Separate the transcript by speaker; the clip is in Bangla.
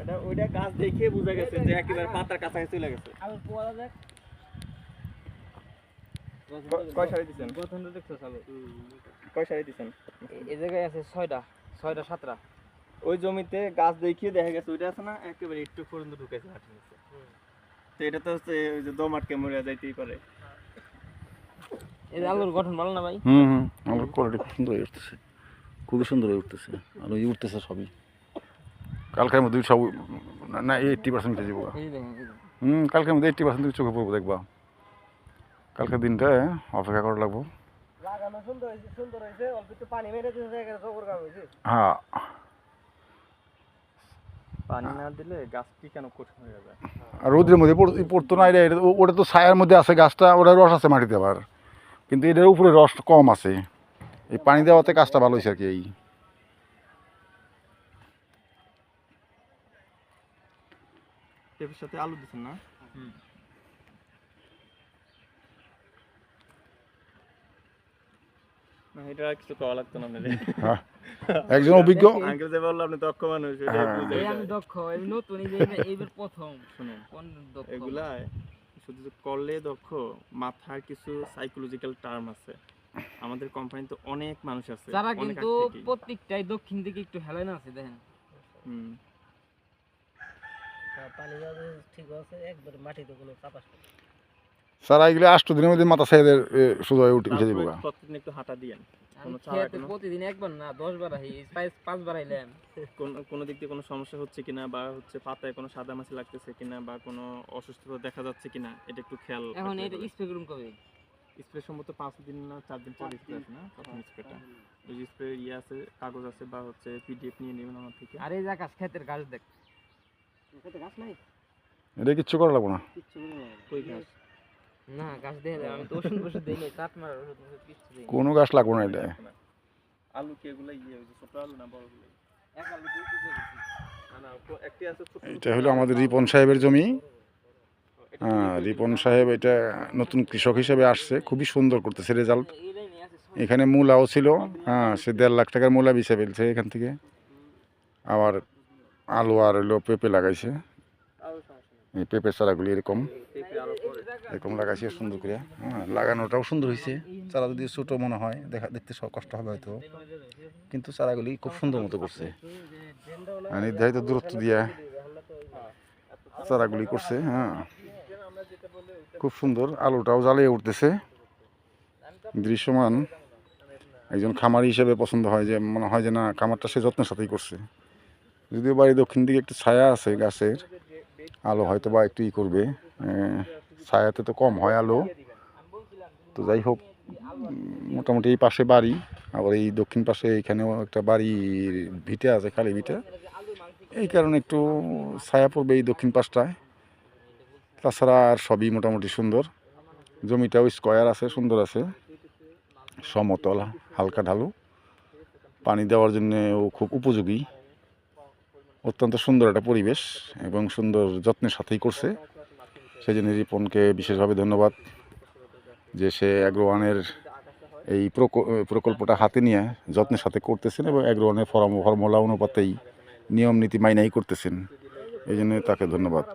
Speaker 1: এটা ওইটা গাছ দেখে বোঝা গেছে যে একেবারে পাতার কাছাকাছি চলে গেছে।
Speaker 2: আর পোয়ালা দেখ
Speaker 1: কয় সারি দিছেন?
Speaker 2: গঠনটা দেখছো চালু
Speaker 1: কয় সারি দিছেন?
Speaker 2: এই জায়গায় আছে 6টা 7টা।
Speaker 1: ওই জমিতে গাছ দেখিয়ে দেখা গেছে ওইটা আছে না একেবারে একটু পর্যন্ত ঢুকেছে মাটির নিচে। তো এটা তো হচ্ছে ওই যে দম আটকে মরে যাইতেই পারে।
Speaker 2: এই আলুর গঠন ভালো না ভাই?
Speaker 3: আলুর কোয়ালিটি খুব সুন্দর হয়ে উঠতেছে, খুবই সুন্দর হয়ে উঠতেছে। আলু উঠতেছে সবই কালকের মধ্যে সব না 80% উঠে যাবো।
Speaker 2: এই দেখেন
Speaker 3: কালকের মধ্যে 80% চোখে পড়বো দেখবা। কালকের দিনটা অপেক্ষা করা লাগবো।
Speaker 1: লাগানো সুন্দর হয়েছে অল্প একটু পানি মেরে দিয়েছে এখানে জবর গাছ হয়েছে।
Speaker 3: হ্যাঁ,
Speaker 1: পানি না দিলে গাছ কি কেন কঠিন হয়ে যায়।
Speaker 3: আর রোদের মধ্যে পড়তো না, ওটা তো ছায়ার মধ্যে আছে গাছটা, ওটা রস আছে মাটিতে আবার, কিন্তু এটার উপরে রস কম আছে। এই পানি দেওয়াতে কাজটা ভালো হয়েছে আর কি। এই
Speaker 1: পেঁপের সাথে আলু দিচ্ছেন না? না এটা আর কিছু করা লাগতো না আপনাদের।
Speaker 3: একজন অভিজ্ঞ
Speaker 1: আঙ্কেল যে বললো আপনি দক্ষ মানুষ এটা বুঝে
Speaker 2: এই আমি দক্ষ এই নতুন এইবার প্রথম শুনুন কোন দক্ষ
Speaker 1: এগুলা শুধু যে করলে দক্ষ, মাথার কিছু সাইকোলজিক্যাল টার্ম আছে। আমাদের কোম্পানিতে অনেক মানুষ আছে
Speaker 2: যারা কিন্তু প্রত্যেকটাই দক্ষিণ দিকে একটু হেলায় না আছে দেখেন। পানি যাবে ঠিক আছে একবার মাটিতে কোনো চাপাস না।
Speaker 3: সারা এগুলো 8 দিনের মধ্যে মাথা সাইদের সোজা হয়ে উঠে যাবো।
Speaker 1: প্রতিদিন একটু হাঁটা দিয়েন।
Speaker 2: প্রতিদিন একবার না 10 বার আই 5 বার আইলাম।
Speaker 1: কোনো দিক দিয়ে কোনো সমস্যা হচ্ছে কিনা বা হচ্ছে পাতায় কোনো সাদা মাছি লাগতেছে কিনা বা কোনো অসুস্থতা দেখা যাচ্ছে কিনা এটা একটু খেয়াল।
Speaker 2: এখন এটা স্প্রে করুন কবে?
Speaker 1: স্প্রে সম্ভবত 5 দিন না 4 দিন পর স্প্রে আছে না প্রথম স্প্রেটা। ওই যে স্প্রে আছে কাগজ আছে বা হচ্ছে পিডিএফ নিয়ে নেবেন আমার থেকে।
Speaker 2: আর এই জায়গা ক্ষেতের গাছ দেখ, ক্ষেতে গাছ নাই,
Speaker 3: এটা কিচ্ছু করা লাগবো না।
Speaker 2: কিচ্ছু না কই গাছ না গাছ দেখে আমি তো ওষুধ দেই নাই, কাট মারার ওষুধ কিচ্ছু দেই
Speaker 3: কোনো গাছ লাগবো না। এটা
Speaker 1: আলু কি এগুলা ওই যে ছোট আলু না বড় আলু?
Speaker 2: এক আলু দুই কি করেছি
Speaker 1: না একটি আছে ছোট।
Speaker 3: এটা হলো আমাদের রিপন সাহেবের জমি। রিপন সাহেব এটা নতুন কৃষক হিসেবে আসছে, খুবই সুন্দর করতেছে রেজাল্ট। এখানে মূলাও ছিল, সে 1.5 লাখ টাকার মূলা বেচে ফেলছে এখান থেকে। আবার আলু আর হলো পেঁপে লাগাইছে। এই পেঁপের চারাগুলি এরকম লাগাইছে সুন্দর করে। লাগানোটাও সুন্দর হয়েছে। চারা যদি ছোটো মনে হয় দেখতে সব কষ্ট হবে হয়তো, কিন্তু চারাগুলি খুব সুন্দর মতো করছে। নির্ধারিত দূরত্ব দিয়ে চারাগুলি করছে। খুব সুন্দর। আলুটাও জ্বালিয়ে উঠতেছে। দৃশ্যমান একজন খামারি হিসেবে পছন্দ হয়, যে মনে হয় যে না খামারটা সে যত্নের সাথেই করছে। যদিও বাড়ি দক্ষিণ দিকে একটু ছায়া আছে গাছের, আলো হয়তো বা একটু করবে, ছায়াতে তো কম হয় আলো। তো যাই হোক, মোটামুটি এই পাশে বাড়ি, আবার এই দক্ষিণ পাশে এখানেও একটা বাড়ির ভিটে আছে, খালি ভিটে। এই কারণে একটু ছায়া পড়বে এই দক্ষিণ পাশটায়। তাছাড়া আর সবই মোটামুটি সুন্দর। জমিটাও স্কোয়ার আছে, সুন্দর আছে, সমতল, হালকা ঢালু, পানি দেওয়ার জন্যও খুব উপযোগী। অত্যন্ত সুন্দর একটা পরিবেশ এবং সুন্দর যত্নের সাথেই করছে। সেই জন্য রিপনকে বিশেষভাবে ধন্যবাদ যে সে অ্যাগ্রোওয়ানের এই প্রকল্পটা হাতে নিয়ে যত্নের সাথে করতেছেন এবং অ্যাগ্রোওয়ানের ফর্মুলা অনুপাতেই নিয়ম নীতি মাইনাই করতেছেন। এই জন্য তাকে ধন্যবাদ।